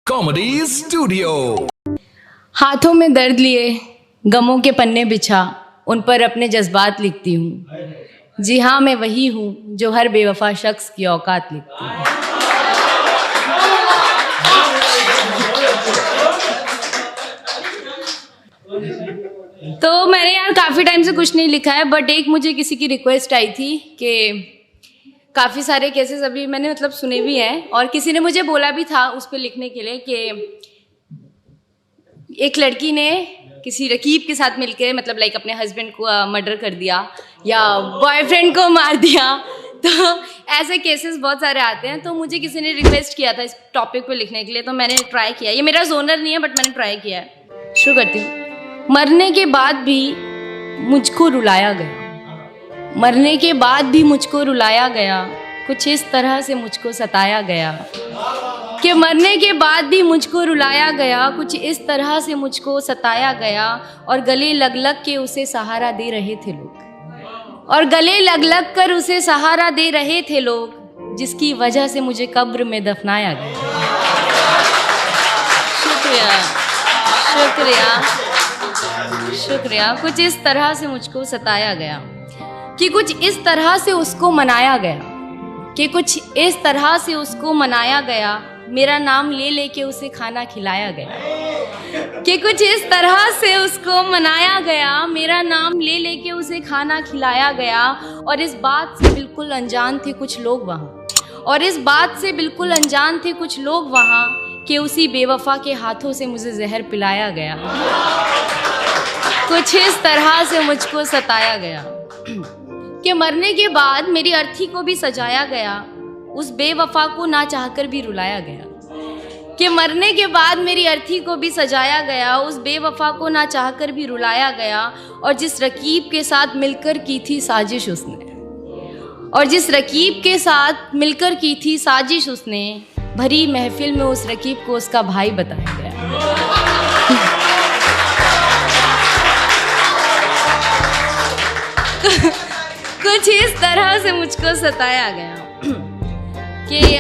Comedy studio. हाथों में दर्द लिए गमों के पन्ने बिछा उन पर अपने जज्बात लिखती हूँ। जी हाँ, मैं वही हूँ जो हर बेवफा शख्स की औकात लिखती हूँ। तो मैंने यार काफ़ी टाइम से कुछ नहीं लिखा है, बट एक मुझे किसी की रिक्वेस्ट आई थी कि काफ़ी सारे केसेस अभी मैंने मतलब सुने भी हैं, और किसी ने मुझे बोला भी था उस पर लिखने के लिए कि एक लड़की ने किसी रकीब के साथ मिलकर मतलब लाइक अपने हस्बैंड को मर्डर कर दिया या बॉयफ्रेंड को मार दिया। तो ऐसे केसेस बहुत सारे आते हैं। तो मुझे किसी ने रिक्वेस्ट किया था इस टॉपिक पे लिखने के लिए, तो मैंने ट्राई किया। ये मेरा जोनर नहीं है, बट मैंने ट्राई किया है। शुरू करती हूँ। मरने के बाद भी मुझको रुलाया गया, मरने के बाद भी मुझको रुलाया गया, कुछ इस तरह से मुझको सताया गया कि मरने के बाद भी मुझको रुलाया गया, कुछ इस तरह से मुझको सताया गया। और गले लग लग के उसे सहारा दे रहे थे लोग, और गले लग लग कर उसे सहारा दे रहे थे लोग, जिसकी वजह से मुझे कब्र में दफनाया गया। शुक्रिया शुक्रिया शुक्रिया। कुछ इस तरह से मुझको सताया गया कि कुछ इस तरह से उसको मनाया गया, कि कुछ इस तरह से उसको मनाया गया, मेरा नाम ले लेके उसे खाना खिलाया गया। कि कुछ इस तरह से उसको मनाया गया, मेरा नाम ले लेके उसे खाना खिलाया गया। और इस बात से बिल्कुल अनजान थे कुछ लोग वहाँ, और इस बात से बिल्कुल अनजान थे कुछ लोग वहाँ कि उसी बेवफा के हाथों से मुझे जहर पिलाया गया। कुछ इस तरह से मुझको सताया गया कि मरने के बाद मेरी अर्थी को भी सजाया गया, उस बेवफा को ना चाहकर भी रुलाया गया। कि मरने के बाद मेरी अर्थी को भी सजाया गया, उस बेवफा को ना चाहकर भी रुलाया गया। और जिस रकीब के साथ मिलकर की थी साजिश उसने, और जिस रकीब के साथ मिलकर की थी साजिश उसने, भरी महफिल में उस रकीब को उसका भाई बताया गया। कुछ इस तरह से मुझको सताया गया कि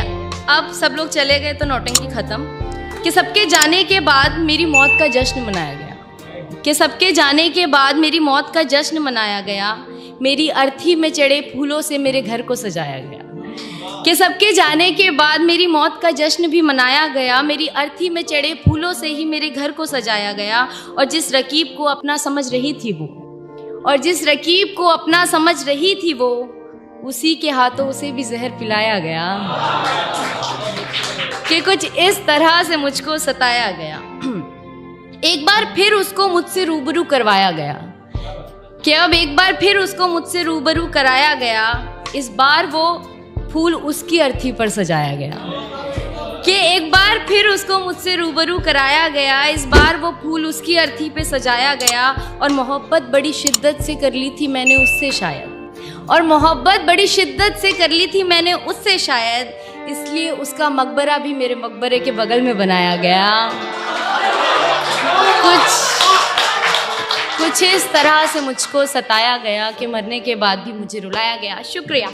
अब सब लोग चले गए तो नौटंकी खत्म। कि सबके जाने के बाद मेरी मौत का जश्न मनाया गया, कि सबके जाने के बाद मेरी मौत का जश्न मनाया गया। मेरी अर्थी में चढ़े फूलों से मेरे घर को सजाया गया। कि सबके जाने के बाद मेरी मौत का जश्न भी मनाया गया, मेरी अर्थी में चढ़े फूलों से ही मेरे घर को सजाया गया। और जिस रकीब को अपना समझ रही थी वो, और जिस रकीब को अपना समझ रही थी वो, उसी के हाथों उसे भी जहर पिलाया गया। कि कुछ इस तरह से मुझको सताया गया। एक बार फिर उसको मुझसे रूबरू करवाया गया, कि अब एक बार फिर उसको मुझसे रूबरू कराया गया। इस बार वो फूल उसकी अर्थी पर सजाया गया। कि एक बार फिर उसको मुझसे रूबरू कराया गया, इस बार वो फूल उसकी अर्थी पे सजाया गया। और मोहब्बत बड़ी शिद्दत से कर ली थी मैंने उससे शायद, और मोहब्बत बड़ी शिद्दत से कर ली थी मैंने उससे शायद, इसलिए उसका मकबरा भी मेरे मकबरे के बगल में बनाया गया। कुछ इस तरह से मुझको सताया गया कि मरने के बाद भी मुझे रुलाया गया। शुक्रिया।